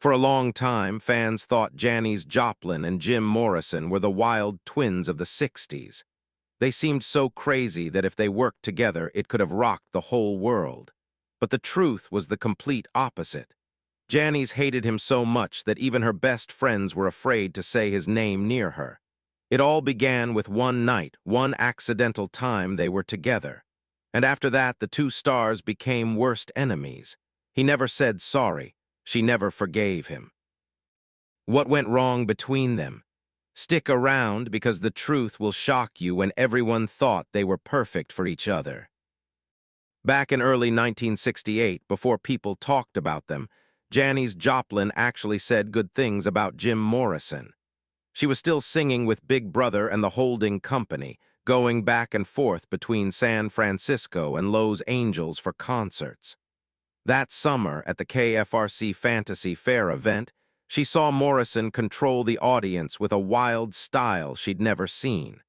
For a long time, fans thought Janice Joplin and Jim Morrison were the wild twins of the 60s. They seemed so crazy that if they worked together, it could have rocked the whole world. But the truth was the complete opposite. Janice hated him so much that even her best friends were afraid to say his name near her. It all began with one night, one accidental time they were together. And after that, the two stars became worst enemies. He never said sorry. She never forgave him. What went wrong between them? Stick around because the truth will shock you when everyone thought they were perfect for each other. Back in early 1968, before people talked about them, Janice Joplin actually said good things about Jim Morrison. She was still singing with Big Brother and the Holding Company, going back and forth between San Francisco and Los Angeles for concerts. That summer, at the KFRC Fantasy Fair event, she saw Morrison control the audience with a wild style she'd never seen.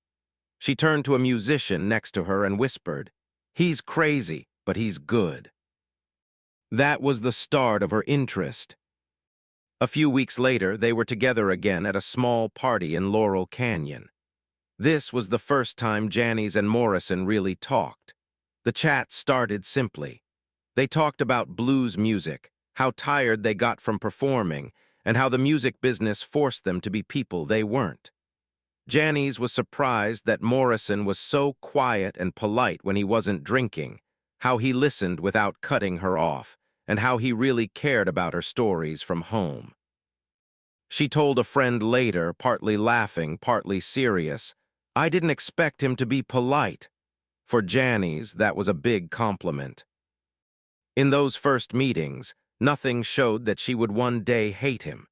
She turned to a musician next to her and whispered, "He's crazy, but he's good." That was the start of her interest. A few weeks later, they were together again at a small party in Laurel Canyon. This was the first time Janice and Morrison really talked. The chat started simply. They talked about blues music, how tired they got from performing, and how the music business forced them to be people they weren't. Janice was surprised that Morrison was so quiet and polite when he wasn't drinking, how he listened without cutting her off, and how he really cared about her stories from home. She told a friend later, partly laughing, partly serious, "I didn't expect him to be polite." For Janice, that was a big compliment. In those first meetings, nothing showed that she would one day hate him.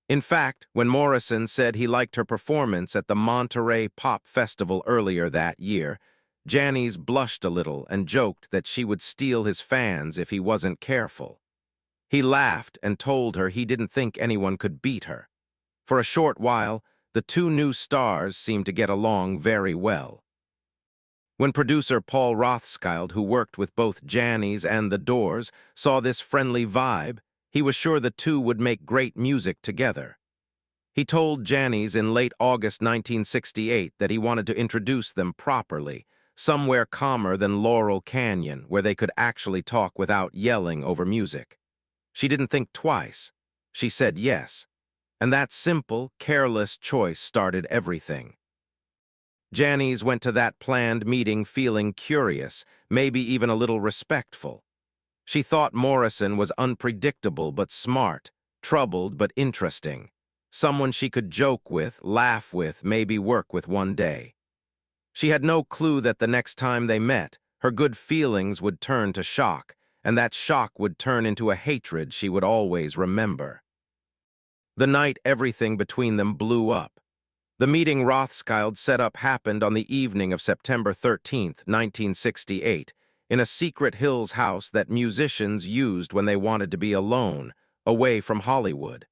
In fact, when Morrison said he liked her performance at the Monterey Pop Festival earlier that year, Janice blushed a little and joked that she would steal his fans if he wasn't careful. He laughed and told her he didn't think anyone could beat her. For a short while, the two new stars seemed to get along very well. When producer Paul Rothschild, who worked with both Janice and The Doors, saw this friendly vibe, he was sure the two would make great music together. He told Janice in late August 1968 that he wanted to introduce them properly, somewhere calmer than Laurel Canyon, where they could actually talk without yelling over music. She didn't think twice. She said yes. And that simple, careless choice started everything. Janice went to that planned meeting feeling curious, maybe even a little respectful. She thought Morrison was unpredictable but smart, troubled but interesting, someone she could joke with, laugh with, maybe work with one day. She had no clue that the next time they met, her good feelings would turn to shock, and that shock would turn into a hatred she would always remember. The night everything between them blew up. The meeting Rothschild set up happened on the evening of September 13, 1968, in a secret Hills house that musicians used when they wanted to be alone, away from Hollywood.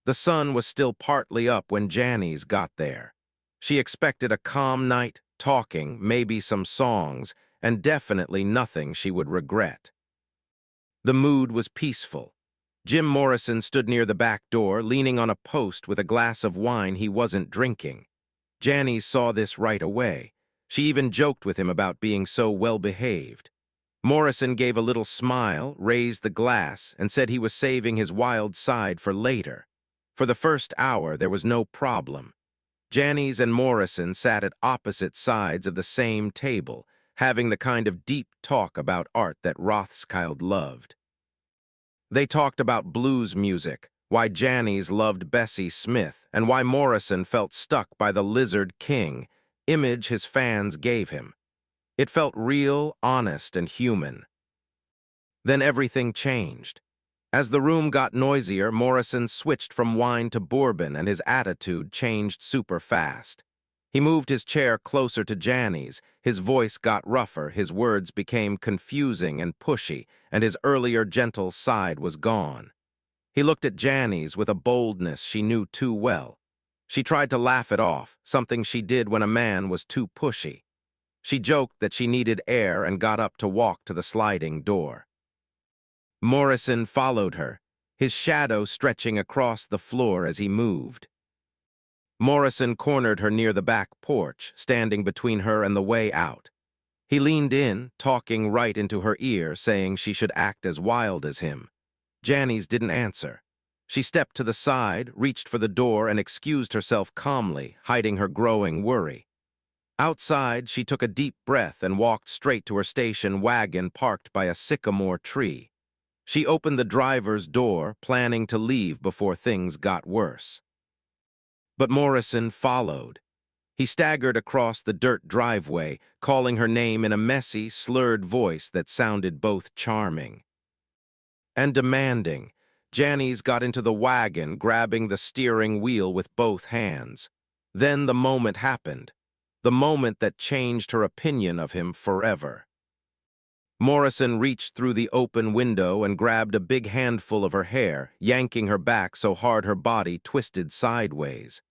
The sun was still partly up when Janice got there. She expected a calm night, talking, maybe some songs, and definitely nothing she would regret. The mood was peaceful. Jim Morrison stood near the back door, leaning on a post with a glass of wine he wasn't drinking. Janice saw this right away. She even joked with him about being so well-behaved. Morrison gave a little smile, raised the glass, and said he was saving his wild side for later. For the first hour, there was no problem. Janice and Morrison sat at opposite sides of the same table, having the kind of deep talk about art that Rothschild loved. They talked about blues music, why Janice loved Bessie Smith, and why Morrison felt stuck by the Lizard King, image his fans gave him. It felt real, honest, and human. Then everything changed. As the room got noisier, Morrison switched from wine to bourbon, and his attitude changed super fast. He moved his chair closer to Janice, his voice got rougher, his words became confusing and pushy, and his earlier gentle side was gone. He looked at Janice with a boldness she knew too well. She tried to laugh it off, something she did when a man was too pushy. She joked that she needed air and got up to walk to the sliding door. Morrison followed her. his shadow stretching across the floor as he moved. Morrison cornered her near the back porch, standing between her and the way out. He leaned in, talking right into her ear, saying she should act as wild as him. Janice didn't answer. She stepped to the side, reached for the door, and excused herself calmly, hiding her growing worry. Outside, she took a deep breath and walked straight to her station wagon parked by a sycamore tree. She opened the driver's door, planning to leave before things got worse. But Morrison followed. He staggered across the dirt driveway, calling her name in a messy, slurred voice that sounded both charming and demanding. Janice got into the wagon, grabbing the steering wheel with both hands. Then the moment happened. The moment that changed her opinion of him forever. Morrison reached through the open window and grabbed a big handful of her hair, yanking her back so hard her body twisted sideways.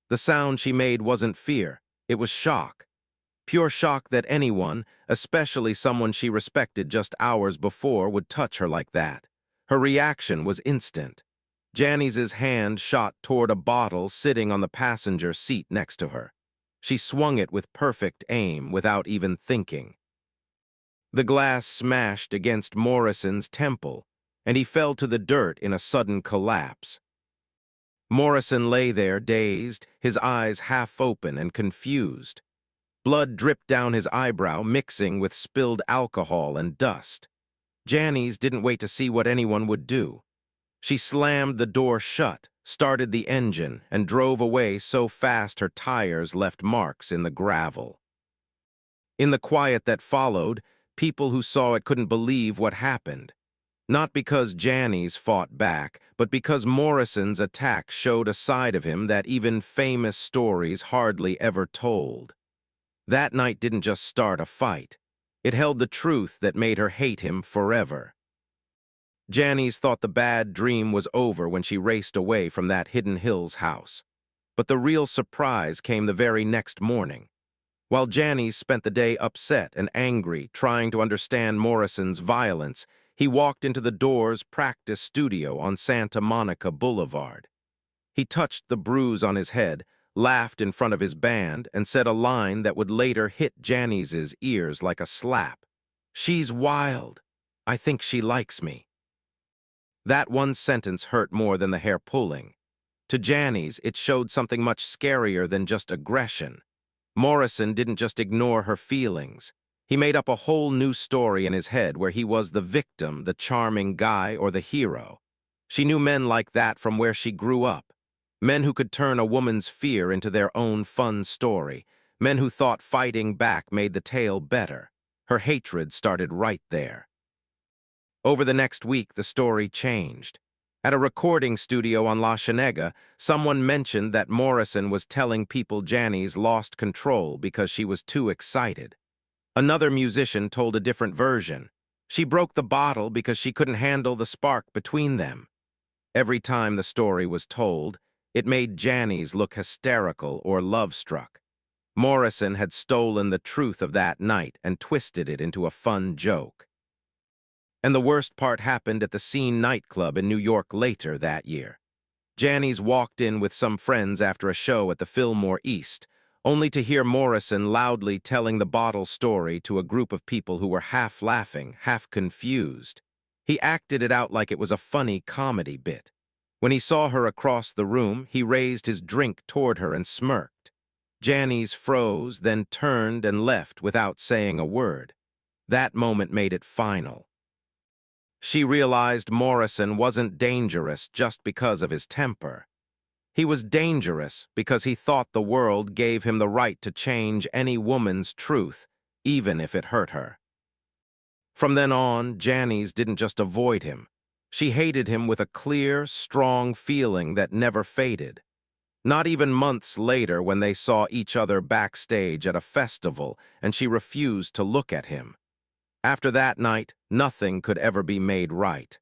The sound she made wasn't fear, it was shock. Pure shock that anyone, especially someone she respected just hours before, would touch her like that. Her reaction was instant. Janice's hand shot toward a bottle sitting on the passenger seat next to her. She swung it with perfect aim, without even thinking. The glass smashed against Morrison's temple, and he fell to the dirt in a sudden collapse. Morrison lay there, dazed, his eyes half open and confused. Blood dripped down his eyebrow, mixing with spilled alcohol and dust. Janice didn't wait to see what anyone would do. She slammed the door shut, started the engine, and drove away so fast her tires left marks in the gravel. In the quiet that followed, people who saw it couldn't believe what happened. Not because Janice fought back, but because Morrison's attack showed a side of him that even famous stories hardly ever told. That night didn't just start a fight. It held the truth that made her hate him forever. Janice thought the bad dream was over when she raced away from that Hidden Hills house. But the real surprise came the very next morning. While Janice spent the day upset and angry, trying to understand Morrison's violence, he walked into the Doors' practice studio on Santa Monica Boulevard. He touched the bruise on his head, laughed in front of his band, and said a line that would later hit Janice's ears like a slap. "She's wild. I think she likes me." That one sentence hurt more than the hair pulling. To Janice, it showed something much scarier than just aggression. Morrison didn't just ignore her feelings. He made up a whole new story in his head where he was the victim, the charming guy, or the hero. She knew men like that from where she grew up. Men who could turn a woman's fear into their own fun story. Men who thought fighting back made the tale better. Her hatred started right there. Over the next week, the story changed. At a recording studio on La Cienega, someone mentioned that Morrison was telling people Janice lost control because she was too excited. Another musician told a different version. She broke the bottle because she couldn't handle the spark between them. Every time the story was told, it made Janice look hysterical or love-struck. Morrison had stolen the truth of that night and twisted it into a fun joke. And the worst part happened at the Scene nightclub in New York later that year. Janice walked in with some friends after a show at the Fillmore East, only to hear Morrison loudly telling the bottle story to a group of people who were half laughing, half confused. He acted it out like it was a funny comedy bit. When he saw her across the room, he raised his drink toward her and smirked. Janice froze, then turned and left without saying a word. That moment made it final. She realized Morrison wasn't dangerous just because of his temper. He was dangerous because he thought the world gave him the right to change any woman's truth, even if it hurt her. From then on, Janice didn't just avoid him. She hated him with a clear, strong feeling that never faded. Not even months later when they saw each other backstage at a festival and she refused to look at him. After that night, nothing could ever be made right.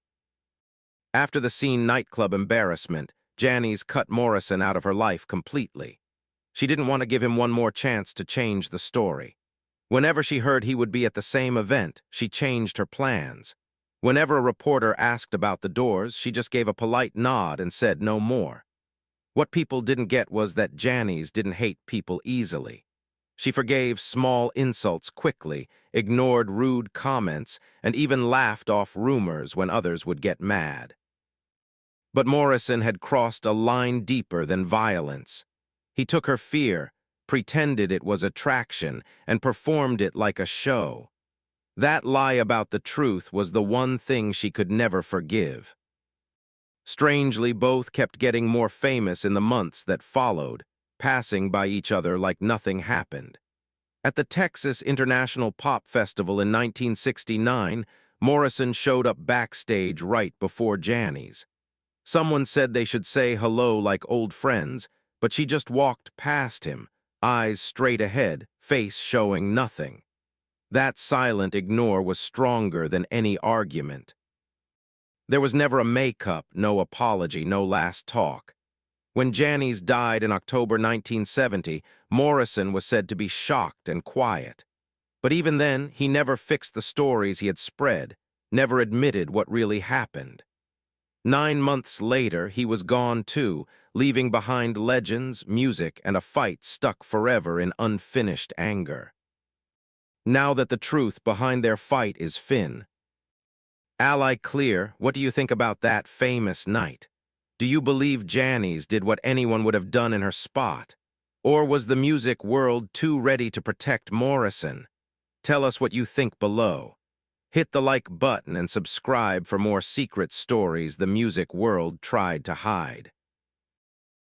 After the Scene nightclub embarrassment, Janice cut Morrison out of her life completely. She didn't want to give him one more chance to change the story. Whenever she heard he would be at the same event, she changed her plans. Whenever a reporter asked about the doors, she just gave a polite nod and said no more. What people didn't get was that Janice didn't hate people easily. She forgave small insults quickly, ignored rude comments, and even laughed off rumors when others would get mad. But Morrison had crossed a line deeper than violence. He took her fear, pretended it was attraction, and performed it like a show. That lie about the truth was the one thing she could never forgive. Strangely, both kept getting more famous in the months that followed, passing by each other like nothing happened. At the Texas International Pop Festival in 1969, Morrison showed up backstage right before Janice. Someone said they should say hello like old friends, but she just walked past him, eyes straight ahead, face showing nothing. That silent ignore was stronger than any argument. There was never a make-up, no apology, no last talk. When Janice died in October 1970, Morrison was said to be shocked and quiet. But even then, he never fixed the stories he had spread, never admitted what really happened. 9 months later, he was gone too, leaving behind legends, music, and a fight stuck forever in unfinished anger. Now that the truth behind their fight is Finn. Ally Clear, what do you think about that famous night? Do you believe Janice did what anyone would have done in her spot? Or was the music world too ready to protect Morrison? Tell us what you think below. Hit the like button and subscribe for more secret stories the music world tried to hide.